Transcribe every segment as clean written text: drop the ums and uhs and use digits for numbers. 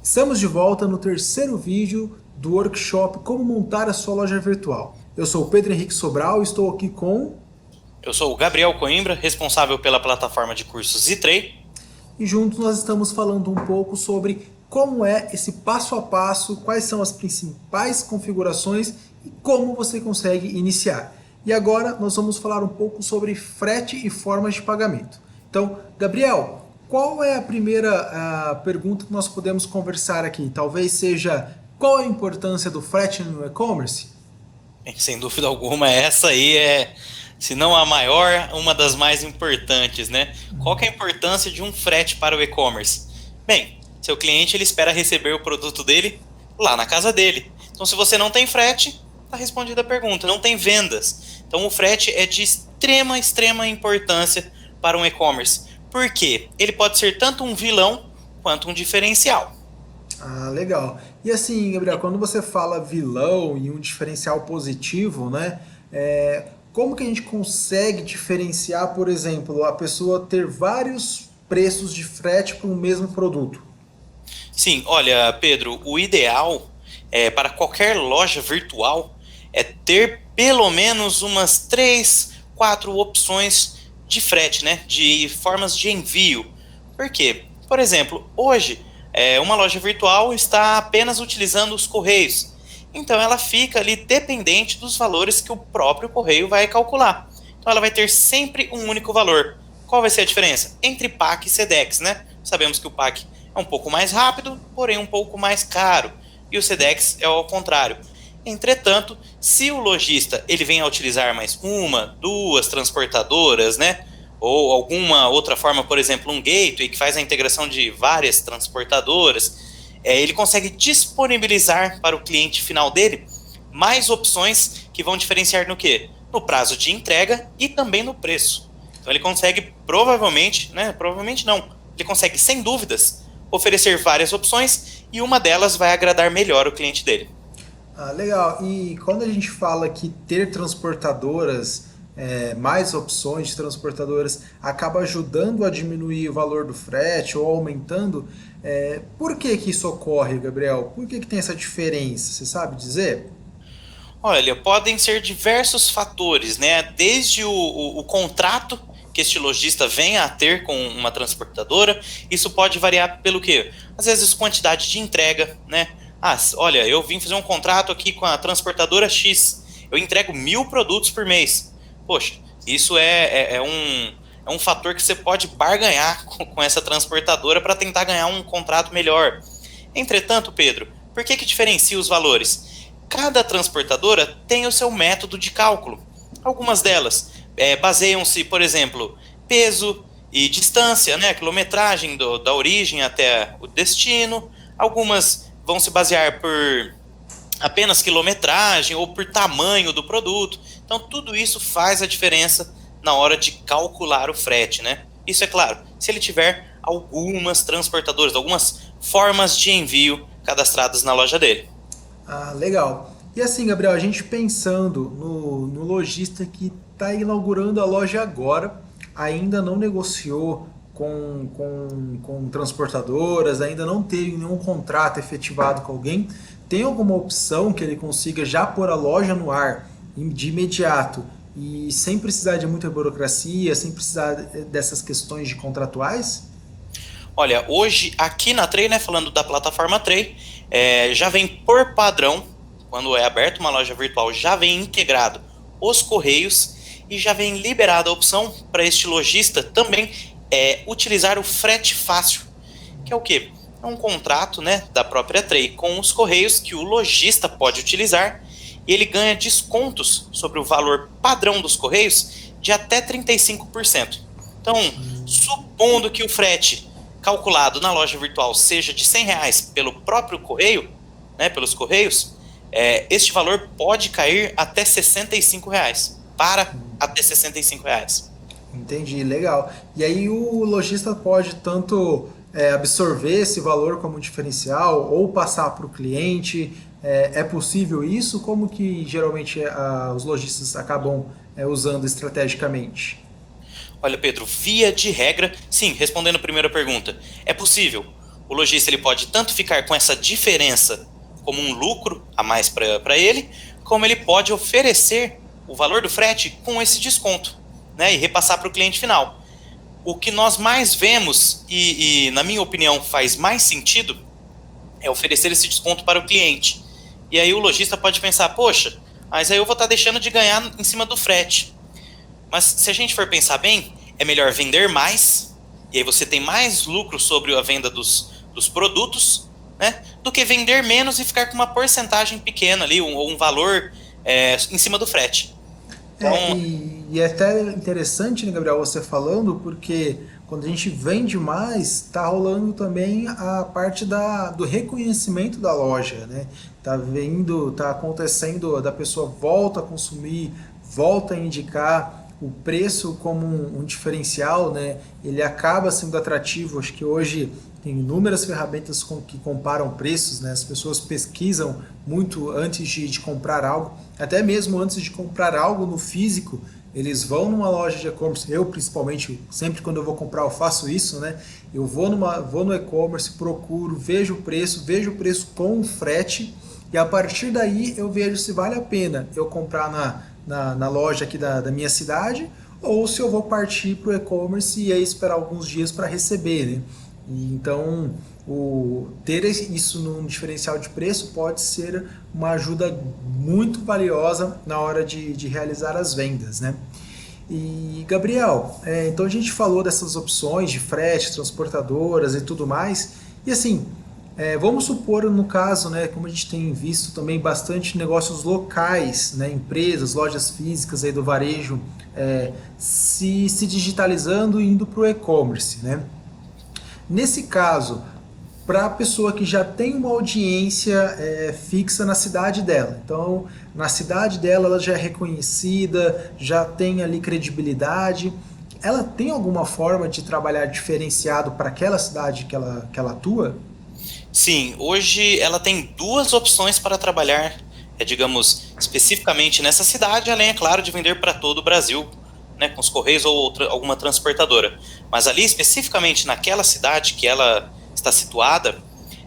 Estamos de volta no terceiro vídeo do workshop Como Montar a Sua Loja Virtual. Eu sou o Pedro Henrique Sobral e estou aqui com... Eu sou o Gabriel Coimbra, responsável pela plataforma de cursos Zitrei. E juntos nós estamos falando um pouco sobre como é esse passo a passo, quais são as principais configurações e como você consegue iniciar. E agora nós vamos falar um pouco sobre frete e formas de pagamento. Então, Gabriel, qual é a primeira pergunta que nós podemos conversar aqui? Talvez seja qual a importância do frete no e-commerce? Sem dúvida alguma, essa aí é, se não a maior, uma das mais importantes, né? Qual que é a importância de um frete para o e-commerce? Bem, seu cliente ele espera receber o produto dele lá na casa dele. Então, se você não tem frete, está respondida a pergunta, não tem vendas. Então, o frete é de extrema importância para um e-commerce. Por quê? Ele pode ser tanto um vilão quanto um diferencial. Ah, legal. E assim, Gabriel, quando você fala vilão e um diferencial positivo, né? Como que a gente consegue diferenciar, por exemplo, a pessoa ter vários preços de frete para o mesmo produto? Sim, olha, Pedro, o ideal para qualquer loja virtual é ter pelo menos umas 3, 4 opções de frete, né? De formas de envio. Por quê? Por exemplo, hoje uma loja virtual está apenas utilizando os correios. Então ela fica ali dependente dos valores que o próprio correio vai calcular. Então ela vai ter sempre um único valor. Qual vai ser a diferença? Entre PAC e SEDEX, né? Sabemos que o PAC é um pouco mais rápido, porém um pouco mais caro. E o SEDEX é ao contrário. Entretanto, se o lojista ele vem a utilizar mais uma, duas transportadoras, né? Ou alguma outra forma, por exemplo, um gateway que faz a integração de várias transportadoras, ele consegue disponibilizar para o cliente final dele mais opções que vão diferenciar no quê? No prazo de entrega e também no preço. Então ele consegue provavelmente, né? Provavelmente não, ele consegue sem dúvidas oferecer várias opções e uma delas vai agradar melhor o cliente dele. Ah, legal. E quando a gente fala que ter transportadoras, mais opções de transportadoras, acaba ajudando a diminuir o valor do frete ou aumentando, por que que isso ocorre, Gabriel? Por que que tem essa diferença? Você sabe dizer? Olha, podem ser diversos fatores, né? Desde o contrato que este lojista venha a ter com uma transportadora, isso pode variar pelo quê? Às vezes quantidade de entrega, né? Ah, olha, eu vim fazer um contrato aqui com a transportadora X, eu entrego 1.000 produtos por mês. Poxa, isso é um fator que você pode barganhar com essa transportadora para tentar ganhar um contrato melhor. Entretanto, Pedro, por que diferencia os valores? Cada transportadora tem o seu método de cálculo. Algumas delas baseiam-se, por exemplo, peso e distância, né, quilometragem da origem até o destino. Algumas vão se basear por apenas quilometragem ou por tamanho do produto. Então, tudo isso faz a diferença na hora de calcular o frete, né? Isso é claro, se ele tiver algumas transportadoras, algumas formas de envio cadastradas na loja dele. Ah, legal. E assim, Gabriel, a gente pensando no lojista que está inaugurando a loja agora, ainda não negociou com transportadoras, ainda não teve nenhum contrato efetivado com alguém, tem alguma opção que ele consiga já pôr a loja no ar de imediato e sem precisar de muita burocracia, sem precisar dessas questões de contratuais? Olha, hoje aqui na Tray, né, falando da plataforma Tray, já vem por padrão, quando é aberta uma loja virtual, já vem integrado os correios e já vem liberada a opção para este lojista também utilizar o frete fácil, que é o quê? É um contrato, né, da própria Tray com os correios que o lojista pode utilizar e ele ganha descontos sobre o valor padrão dos correios de até 35%. Então, supondo que o frete calculado na loja virtual seja de R$ 100 pelo próprio correio, né, pelos correios, este valor pode cair até R$ 65, para até R$ 65. Entendi, legal. E aí o lojista pode tanto absorver esse valor como diferencial ou passar para o cliente. É possível isso? Como que geralmente os lojistas acabam usando estrategicamente? Olha, Pedro, via de regra, sim, respondendo a primeira pergunta, é possível. o lojista ele pode tanto ficar com essa diferença como um lucro a mais para ele, como ele pode oferecer o valor do frete com esse desconto, né, e repassar para o cliente final. O que nós mais vemos, e na minha opinião faz mais sentido, é oferecer esse desconto para o cliente. E aí o lojista pode pensar, poxa, mas aí eu vou estar deixando de ganhar em cima do frete. Mas se a gente for pensar bem, é melhor vender mais, e aí você tem mais lucro sobre a venda dos produtos, né, do que vender menos e ficar com uma porcentagem pequena ali, ou um valor em cima do frete. Então, E é até interessante, né, Gabriel, você falando, porque quando a gente vende mais, tá rolando também a parte do reconhecimento da loja, né? Tá acontecendo, da pessoa volta a consumir, volta a indicar o preço como um diferencial, né? Ele acaba sendo atrativo. Acho que hoje tem inúmeras ferramentas que comparam preços, né? As pessoas pesquisam muito antes de comprar algo, até mesmo antes de comprar algo no físico, eles vão numa loja de e-commerce. Eu, principalmente, sempre quando eu vou comprar, eu faço isso, né? Eu vou no e-commerce, procuro, vejo o preço com frete, e a partir daí eu vejo se vale a pena eu comprar na loja aqui da minha cidade, ou se eu vou partir para o e-commerce e aí esperar alguns dias para receber, né? E então, ter isso num diferencial de preço pode ser uma ajuda muito valiosa na hora de realizar as vendas, né? E, Gabriel, então a gente falou dessas opções de frete, transportadoras e tudo mais, e assim, vamos supor no caso, né, como a gente tem visto também bastante negócios locais, né, empresas, lojas físicas aí do varejo, se digitalizando e indo para o e-commerce, né? Nesse caso, para a pessoa que já tem uma audiência fixa na cidade dela, então na cidade dela ela já é reconhecida, já tem ali credibilidade, ela tem alguma forma de trabalhar diferenciado para aquela cidade que ela atua? sim, hoje ela tem duas opções para trabalhar, digamos, especificamente nessa cidade, além, é claro, de vender para todo o Brasil, né, com os Correios ou alguma transportadora. Mas ali, especificamente naquela cidade que ela está situada,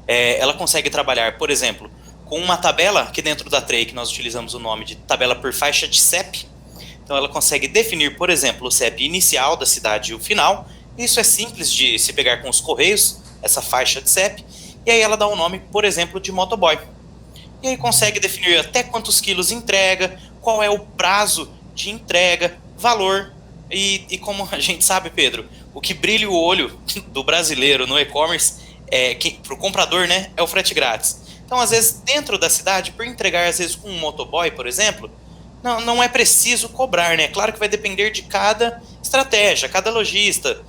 ela consegue trabalhar, por exemplo, com uma tabela, aqui dentro da Tray, que nós utilizamos o nome de tabela por faixa de CEP. Então ela consegue definir, por exemplo, o CEP inicial da cidade e o final. Isso é simples de se pegar com os Correios, essa faixa de CEP, e aí ela dá o nome, por exemplo, de motoboy. E aí consegue definir até quantos quilos entrega, qual é o prazo de entrega, valor, e como a gente sabe, Pedro, o que brilha o olho do brasileiro no e-commerce, para o comprador, né, é o frete grátis. Então, às vezes, dentro da cidade, por entregar, às vezes, com um motoboy, por exemplo, não é preciso cobrar, né? Claro que vai depender de cada estratégia, cada lojista,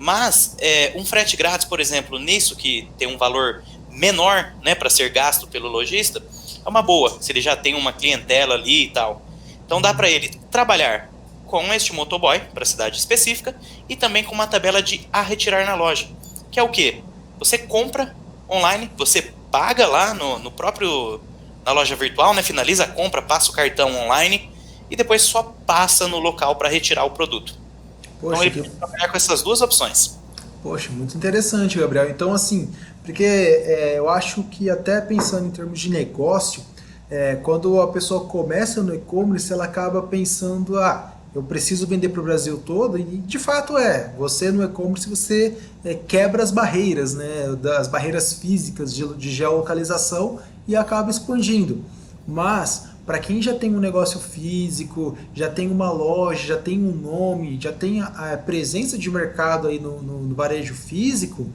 mas um frete grátis, por exemplo, nisso que tem um valor menor, né, para ser gasto pelo lojista, é uma boa, se ele já tem uma clientela ali e tal. Então dá para ele trabalhar com este motoboy para a cidade específica e também com uma tabela de a retirar na loja, que é o quê? Você compra online, você paga lá no próprio, na loja virtual, né, finaliza a compra, passa o cartão online e depois só passa no local para retirar o produto. Então Poxa, ele pode trabalhar com essas duas opções. Poxa, muito interessante, Gabriel. Então, assim, porque eu acho que até pensando em termos de negócio, quando a pessoa começa no e-commerce, ela acaba pensando, eu preciso vender para o Brasil todo, e de fato você no e-commerce você quebra as barreiras, né, das barreiras físicas de geolocalização e acaba expandindo. Mas para quem já tem um negócio físico, já tem uma loja, já tem um nome, já tem a presença de mercado aí no varejo físico,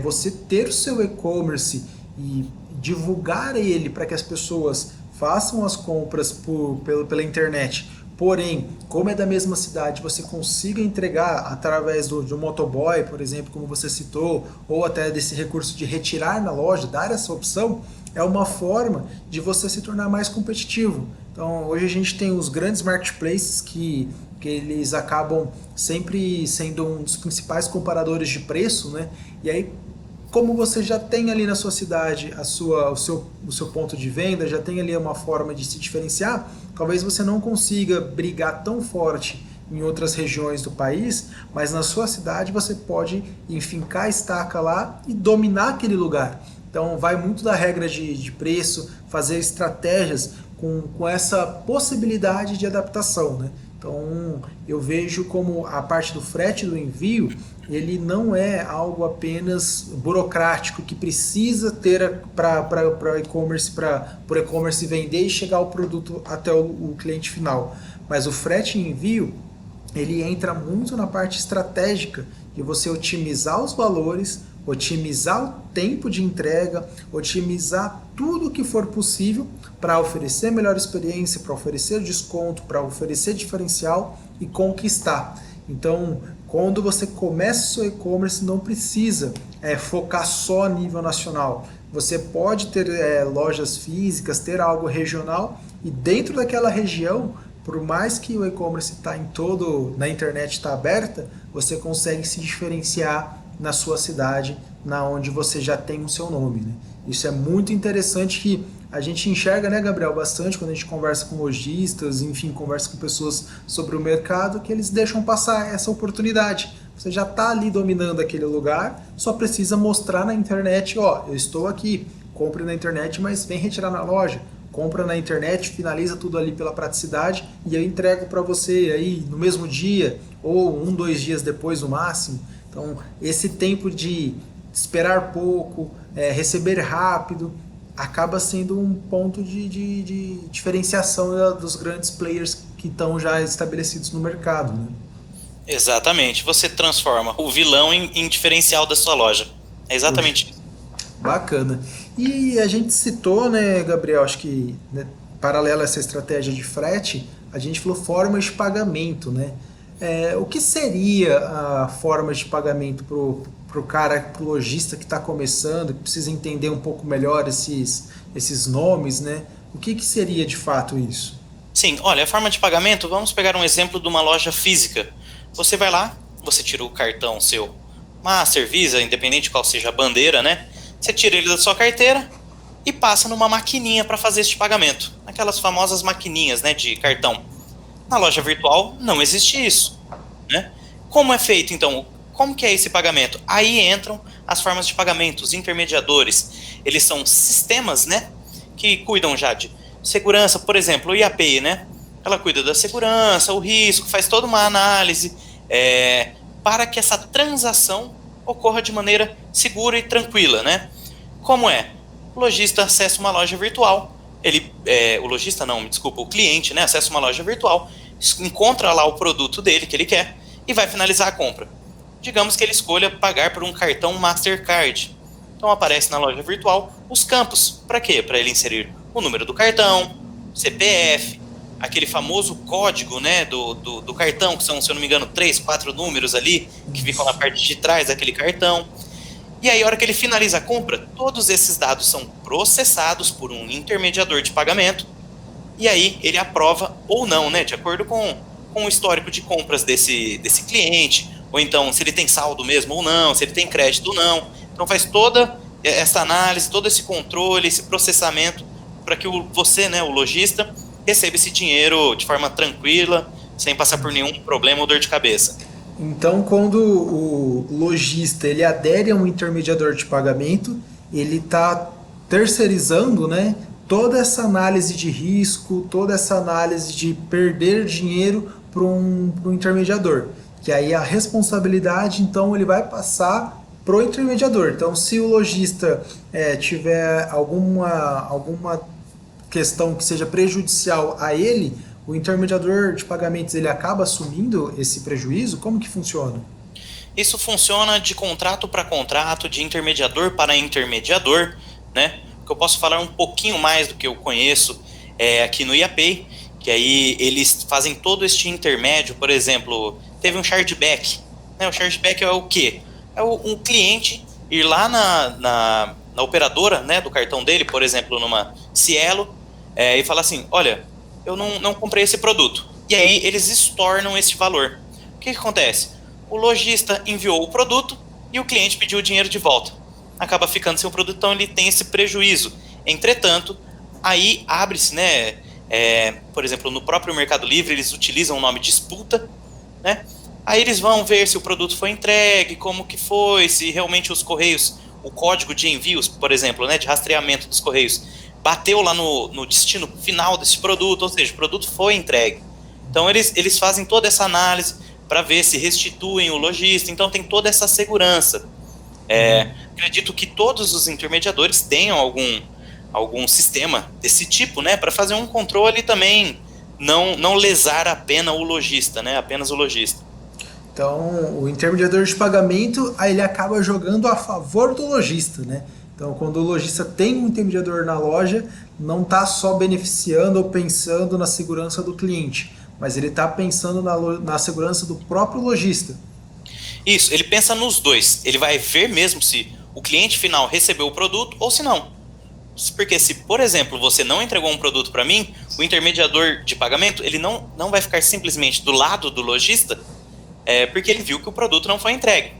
você ter o seu e-commerce e divulgar ele para que as pessoas façam as compras pela internet. Porém, como é da mesma cidade, você consiga entregar através de um motoboy, por exemplo, como você citou, ou até desse recurso de retirar na loja, dar essa opção, é uma forma de você se tornar mais competitivo. Então, hoje a gente tem os grandes marketplaces que eles acabam sempre sendo um dos principais comparadores de preço, né? E aí, como você já tem ali na sua cidade o seu ponto de venda, já tem ali uma forma de se diferenciar, talvez você não consiga brigar tão forte em outras regiões do país, mas na sua cidade você pode enfincar a estaca lá e dominar aquele lugar. Então vai muito da regra de preço, fazer estratégias com essa possibilidade de adaptação, né? Então eu vejo como a parte do frete do envio, ele não é algo apenas burocrático que precisa ter para e-commerce, para o e-commerce vender e chegar o produto até o cliente final. Mas o frete e envio, ele entra muito na parte estratégica de você otimizar os valores, otimizar o tempo de entrega, otimizar tudo que for possível para oferecer melhor experiência, para oferecer desconto, para oferecer diferencial e conquistar. Então, quando você começa o seu e-commerce, não precisa focar só a nível nacional. Você pode ter lojas físicas, ter algo regional e dentro daquela região, por mais que o e-commerce está na internet está aberta, você consegue se diferenciar na sua cidade, na onde você já tem o seu nome, né? Isso é muito interessante que a gente enxerga, né, Gabriel, bastante quando a gente conversa com lojistas, enfim, conversa com pessoas sobre o mercado, que eles deixam passar essa oportunidade. Você já está ali dominando aquele lugar, só precisa mostrar na internet, ó, eu estou aqui, compre na internet, mas vem retirar na loja. Compra na internet, finaliza tudo ali pela praticidade e eu entrego para você aí no mesmo dia ou 2 dias depois no máximo. Então, esse tempo de esperar pouco, receber rápido, acaba sendo um ponto de diferenciação dos grandes players que estão já estabelecidos no mercado, né? Exatamente. Você transforma o vilão em diferencial da sua loja. É exatamente isso. Bacana. E a gente citou, né, Gabriel, acho que, né, paralelo a essa estratégia de frete, a gente falou formas de pagamento, né? O que seria a forma de pagamento para o cara, para o lojista que está começando, que precisa entender um pouco melhor esses nomes, né? O que seria de fato isso? Sim, olha, a forma de pagamento, vamos pegar um exemplo de uma loja física. Você vai lá, você tira o cartão seu Master, Visa, independente de qual seja a bandeira, né? Você tira ele da sua carteira e passa numa maquininha para fazer este pagamento. Aquelas famosas maquininhas, né, de cartão. Na loja virtual não existe isso, né? Como é feito, então? Como que é esse pagamento? Aí entram as formas de pagamento, os intermediadores. Eles são sistemas, né, que cuidam já de segurança, por exemplo, o IAPI, né? Ela cuida da segurança, o risco, faz toda uma análise para que essa transação ocorra de maneira segura e tranquila, né? Como é? O lojista acessa uma loja virtual, o cliente, né, acessa uma loja virtual, encontra lá o produto dele que ele quer e vai finalizar a compra. Digamos que ele escolha pagar por um cartão Mastercard. Então aparece na loja virtual os campos. Para quê? Para ele inserir o número do cartão, CPF, aquele famoso código, né, do cartão, que são, se eu não me engano, 3, 4 números ali, que ficam na parte de trás daquele cartão. E aí, a hora que ele finaliza a compra, todos esses dados são processados por um intermediador de pagamento, e aí ele aprova ou não, né, de acordo com o histórico de compras desse cliente, ou então se ele tem saldo mesmo ou não, se ele tem crédito ou não. Então faz toda essa análise, todo esse controle, esse processamento, para que você, né, o lojista, receba esse dinheiro de forma tranquila, sem passar por nenhum problema ou dor de cabeça. Então, quando o lojista ele adere a um intermediador de pagamento, ele está terceirizando, né, toda essa análise de risco, toda essa análise de perder dinheiro para um intermediador. Que aí a responsabilidade, então, ele vai passar para o intermediador. Então, se o lojista tiver alguma questão que seja prejudicial a ele, o intermediador de pagamentos ele acaba assumindo esse prejuízo? Como que funciona? Isso funciona de contrato para contrato, de intermediador para intermediador, né? Que eu posso falar um pouquinho mais do que eu conheço aqui no IAPay, que aí eles fazem todo este intermédio. Por exemplo, teve um chargeback, né? O chargeback é o quê? É um cliente ir lá na operadora, né, do cartão dele, por exemplo, numa Cielo, e falar assim, olha, eu não comprei esse produto. E aí eles estornam esse valor. O que acontece? O lojista enviou o produto e o cliente pediu o dinheiro de volta. Acaba ficando sem o produto, então ele tem esse prejuízo. Entretanto, aí abre-se, né, por exemplo, no próprio Mercado Livre, eles utilizam o nome disputa, né? Aí eles vão ver se o produto foi entregue, como que foi, se realmente os correios, o código de envios, por exemplo, né, de rastreamento dos correios, bateu lá no destino final desse produto, ou seja, o produto foi entregue. Então eles fazem toda essa análise para ver se restituem o lojista, então tem toda essa segurança. Acredito que todos os intermediadores tenham algum sistema desse tipo, né, para fazer um controle também, não lesar apenas o lojista, né, apenas o lojista. Então, o intermediador de pagamento, aí ele acaba jogando a favor do lojista, né? Então, quando o lojista tem um intermediador na loja, não está só beneficiando ou pensando na segurança do cliente, mas ele está pensando na segurança do próprio lojista. Isso, ele pensa nos dois. Ele vai ver mesmo se o cliente final recebeu o produto ou se não. Porque se, por exemplo, você não entregou um produto para mim, o intermediador de pagamento, ele não vai ficar simplesmente do lado do lojista, porque ele viu que o produto não foi entregue.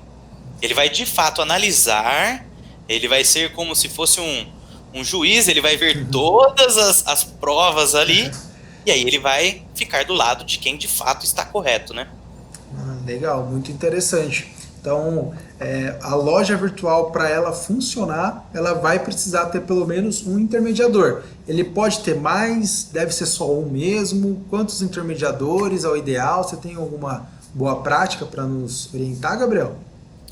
Ele vai de fato analisar, ele vai ser como se fosse um juiz, ele vai ver todas as provas ali, e aí ele vai ficar do lado de quem de fato está correto, né? Legal, muito interessante. Então, a loja virtual, para ela funcionar, ela vai precisar ter pelo menos um intermediador. Ele pode ter mais, deve ser só um mesmo? Quantos intermediadores é o ideal? Você tem alguma boa prática para nos orientar, Gabriel?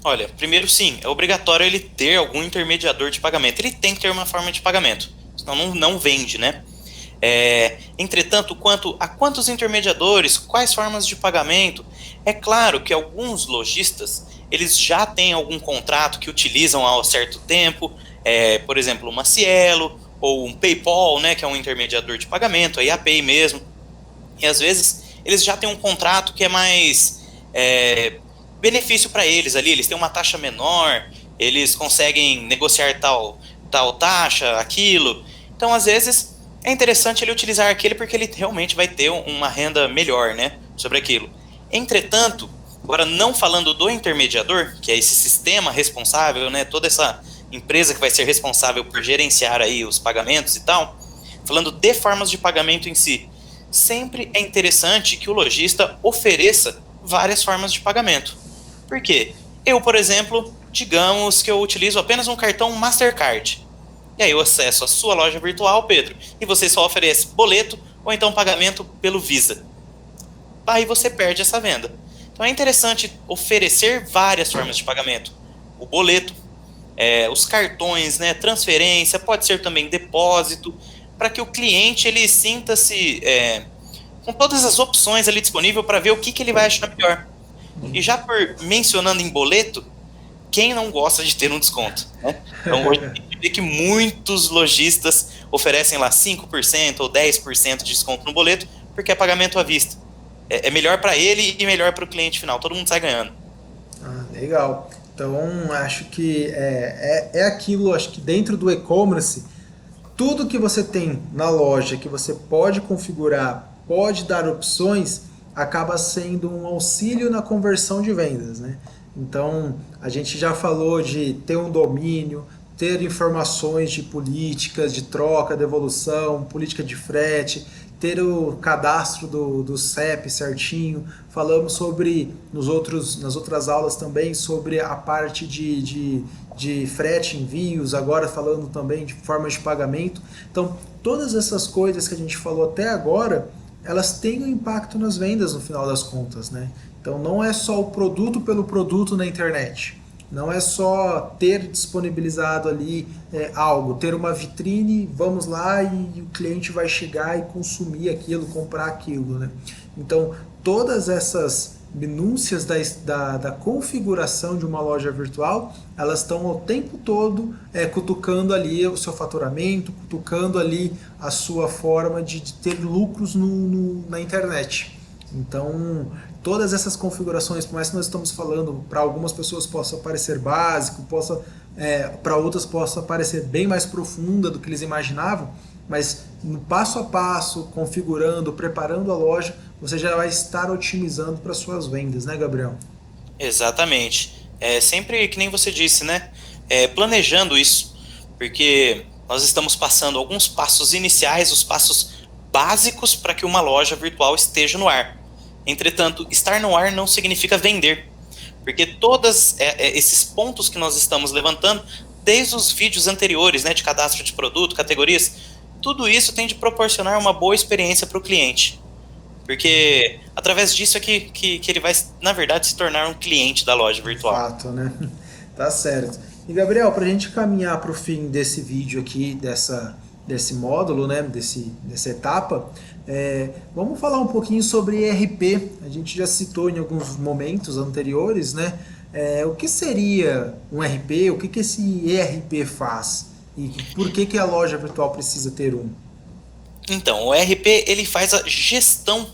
Olha, primeiro sim, é obrigatório ele ter algum intermediador de pagamento. Ele tem que ter uma forma de pagamento, senão não vende, né? Entretanto, quanto a quantos intermediadores, quais formas de pagamento, é claro que alguns lojistas, eles já têm algum contrato que utilizam há um certo tempo, por exemplo, uma Cielo ou um PayPal, né, que é um intermediador de pagamento, a IAPay mesmo, e às vezes eles já têm um contrato que é mais benefício para eles ali, eles têm uma taxa menor, eles conseguem negociar tal taxa, aquilo, então às vezes é interessante ele utilizar aquele porque ele realmente vai ter uma renda melhor, né, sobre aquilo. Entretanto, agora não falando do intermediador, que é esse sistema responsável, né, toda essa empresa que vai ser responsável por gerenciar aí os pagamentos e tal, falando de formas de pagamento em si, sempre é interessante que o lojista ofereça várias formas de pagamento. Por quê? Eu, por exemplo, digamos que eu utilizo apenas um cartão Mastercard. E aí eu acesso a sua loja virtual, Pedro, e você só oferece boleto ou então pagamento pelo Visa. Aí você perde essa venda. Então é interessante oferecer várias formas de pagamento. O boleto, os cartões, né, transferência, pode ser também depósito, para que o cliente ele sinta-se com todas as opções ali disponível para ver o que ele vai achar melhor. E já por mencionando em boleto, quem não gosta de ter um desconto, né? Então hoje a gente vê que muitos lojistas oferecem lá 5% ou 10% de desconto no boleto, porque é pagamento à vista. É melhor para ele e melhor para o cliente final, todo mundo sai ganhando. Legal. Então, acho que aquilo, acho que dentro do e-commerce, tudo que você tem na loja, que você pode configurar, pode dar opções, acaba sendo um auxílio na conversão de vendas, né? Então, a gente já falou de ter um domínio, ter informações de políticas de troca, devolução, política de frete, ter o cadastro do CEP certinho. Falamos sobre, nas outras aulas também, sobre a parte de frete, envios, agora falando também de formas de pagamento. Então, todas essas coisas que a gente falou até agora, elas têm um impacto nas vendas no final das contas, né? Então não é só o produto pelo produto na internet, não é só ter disponibilizado ali algo, ter uma vitrine, vamos lá e o cliente vai chegar e consumir aquilo, comprar aquilo, né? Então todas essas minúcias da configuração de uma loja virtual, elas estão o tempo todo cutucando ali o seu faturamento, cutucando ali a sua forma de ter lucros na internet. Então, todas essas configurações, por mais que nós estamos falando, para algumas pessoas possa parecer básico, para outras possa parecer bem mais profunda do que eles imaginavam, mas no passo a passo, configurando, preparando a loja, você já vai estar otimizando para suas vendas, né, Gabriel? Exatamente. Sempre que nem você disse, né? Planejando isso, porque nós estamos passando alguns passos iniciais, os passos básicos para que uma loja virtual esteja no ar. Entretanto, estar no ar não significa vender, porque todos esses pontos que nós estamos levantando, desde os vídeos anteriores, né, de cadastro de produto, categorias, tudo isso tem de proporcionar uma boa experiência para o cliente. Porque através disso é que ele vai, na verdade, se tornar um cliente da loja virtual. Fato, né? Tá certo. E Gabriel, para a gente caminhar para o fim desse vídeo aqui, desse módulo, né? Dessa etapa, vamos falar um pouquinho sobre ERP. A gente já citou em alguns momentos anteriores, né? O que seria um RP? O que esse ERP faz? E por que a loja virtual precisa ter um? Então, o ERP ele faz a gestão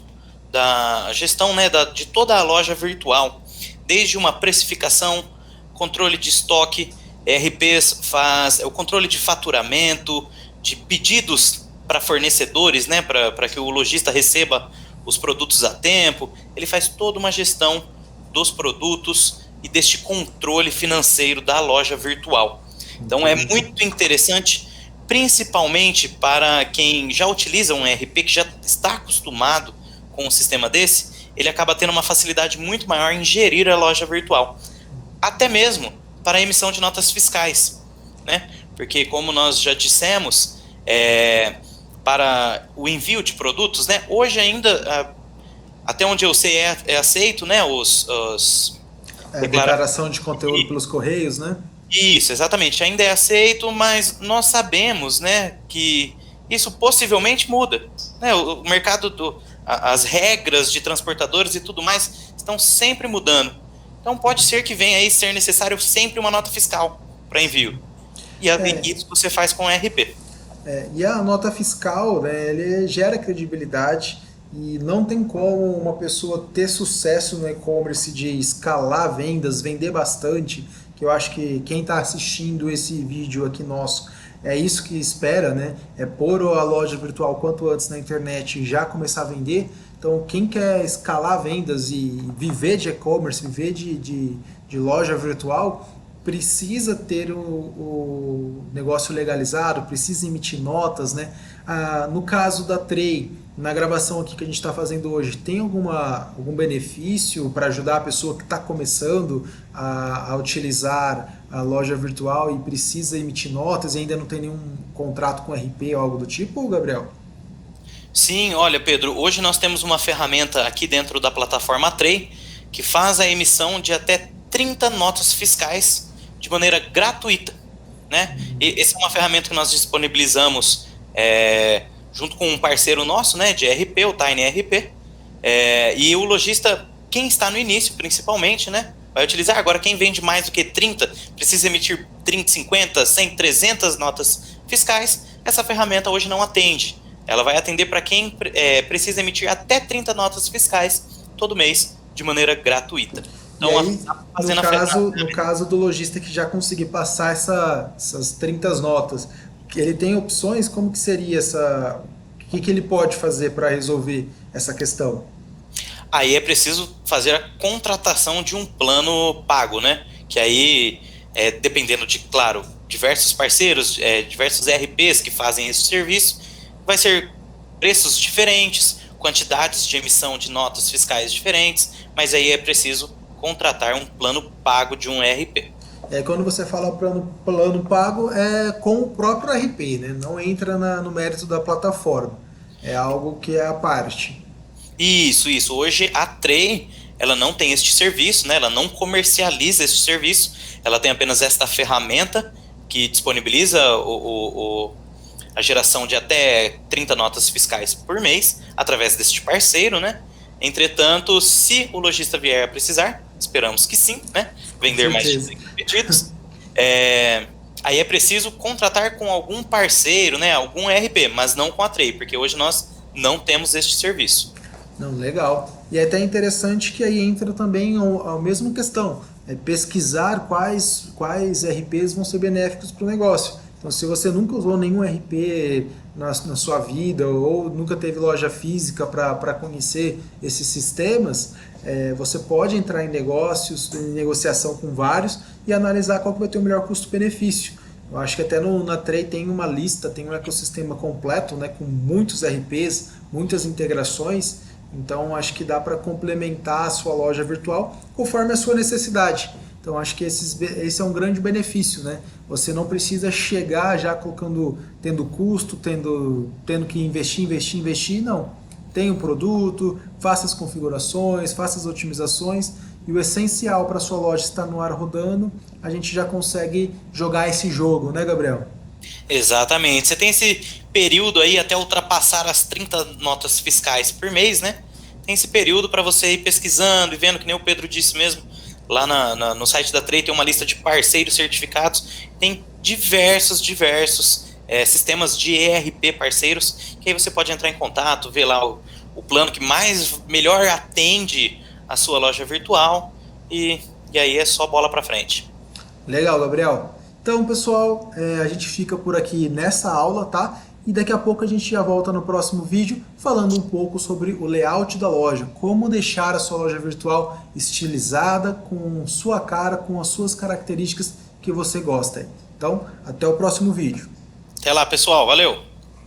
né, de toda a loja virtual, desde uma precificação, controle de estoque. ERPs faz o controle de faturamento, de pedidos para fornecedores, né, para que o lojista receba os produtos a tempo. Ele faz toda uma gestão dos produtos e deste controle financeiro da loja virtual. Então é muito interessante, principalmente para quem já utiliza um ERP, que já está acostumado com um sistema desse, ele acaba tendo uma facilidade muito maior em gerir a loja virtual. Até mesmo para a emissão de notas fiscais, né? Porque, como nós já dissemos, para o envio de produtos, né? Hoje ainda, até onde eu sei, é aceito, né? Declaração de conteúdo pelos correios, né? Isso, exatamente. Ainda é aceito, mas nós sabemos, né, que isso possivelmente muda, né? O mercado, as regras de transportadores e tudo mais estão sempre mudando. Então pode ser que venha aí ser necessário sempre uma nota fiscal para envio. E isso você faz com o ERP. E a nota fiscal, né, ele gera credibilidade e não tem como uma pessoa ter sucesso no e-commerce de escalar vendas, vender bastante, que eu acho que quem está assistindo esse vídeo aqui nosso é isso que espera, né? É pôr a loja virtual quanto antes na internet e já começar a vender. Então, quem quer escalar vendas e viver de e-commerce, viver de loja virtual, precisa ter o negócio legalizado, precisa emitir notas, né? No caso da Tray, na gravação aqui que a gente está fazendo hoje, tem algum benefício para ajudar a pessoa que está começando a utilizar a loja virtual e precisa emitir notas e ainda não tem nenhum contrato com RP ou algo do tipo, Gabriel? Sim, olha, Pedro, hoje nós temos uma ferramenta aqui dentro da plataforma Tray que faz a emissão de até 30 notas fiscais de maneira gratuita, né? E essa é uma ferramenta que nós disponibilizamos junto com um parceiro nosso, né, de RP, o Tiny RP, e o lojista, quem está no início principalmente, né, vai utilizar. Agora quem vende mais do que 30, precisa emitir 30, 50, 100, 300 notas fiscais, essa ferramenta hoje não atende. Ela vai atender para quem precisa emitir até 30 notas fiscais todo mês de maneira gratuita. Então, e aí, no caso do lojista que já conseguir passar essas 30 notas, que ele tem opções, como que seria o que ele pode fazer para resolver essa questão? Aí é preciso fazer a contratação de um plano pago, né? Que aí, dependendo de, claro, diversos parceiros, diversos ERPs que fazem esse serviço, vai ser preços diferentes, quantidades de emissão de notas fiscais diferentes, mas aí é preciso contratar um plano pago de um ERP. Quando você fala plano pago, é com o próprio RP, né? Não entra no mérito da plataforma. É algo que é à parte. Isso. Hoje a Tray, ela não tem este serviço, né? Ela não comercializa este serviço. Ela tem apenas esta ferramenta que disponibiliza a geração de até 30 notas fiscais por mês através deste parceiro, né? Entretanto, se o lojista vier a precisar, esperamos que sim, né? Vender mais de 5 pedidos. Aí é preciso contratar com algum parceiro, né? Algum ERP, mas não com a Tray, porque hoje nós não temos este serviço. Não, legal. E é até interessante que aí entra também a mesma questão, pesquisar quais RPs vão ser benéficos para o negócio. Então, se você nunca usou nenhum RP na sua vida ou nunca teve loja física para conhecer esses sistemas, você pode entrar em negociação com vários e analisar qual que vai ter o melhor custo-benefício. Eu acho que até na Tray tem uma lista, tem um ecossistema completo, né, com muitos RPs, muitas integrações, Então acho que dá para complementar a sua loja virtual conforme a sua necessidade. Então acho que esse é um grande benefício, né? Você não precisa chegar já tendo custo, tendo que investir, não. Tem o produto, faça as configurações, faça as otimizações e o essencial para a sua loja estar no ar rodando, a gente já consegue jogar esse jogo, né, Gabriel? Exatamente. Você tem esse período aí até ultrapassar as 30 notas fiscais por mês, né? Tem esse período para você ir pesquisando e vendo, que nem o Pedro disse mesmo, lá no site da Trade tem uma lista de parceiros certificados, tem diversos sistemas de ERP parceiros, que aí você pode entrar em contato, ver lá o plano que melhor atende a sua loja virtual e aí é só bola para frente. Legal, Gabriel. Então, pessoal, a gente fica por aqui nessa aula, tá? E daqui a pouco a gente já volta no próximo vídeo falando um pouco sobre o layout da loja, como deixar a sua loja virtual estilizada, com sua cara, com as suas características que você gosta. Então, até o próximo vídeo. Até lá, pessoal. Valeu!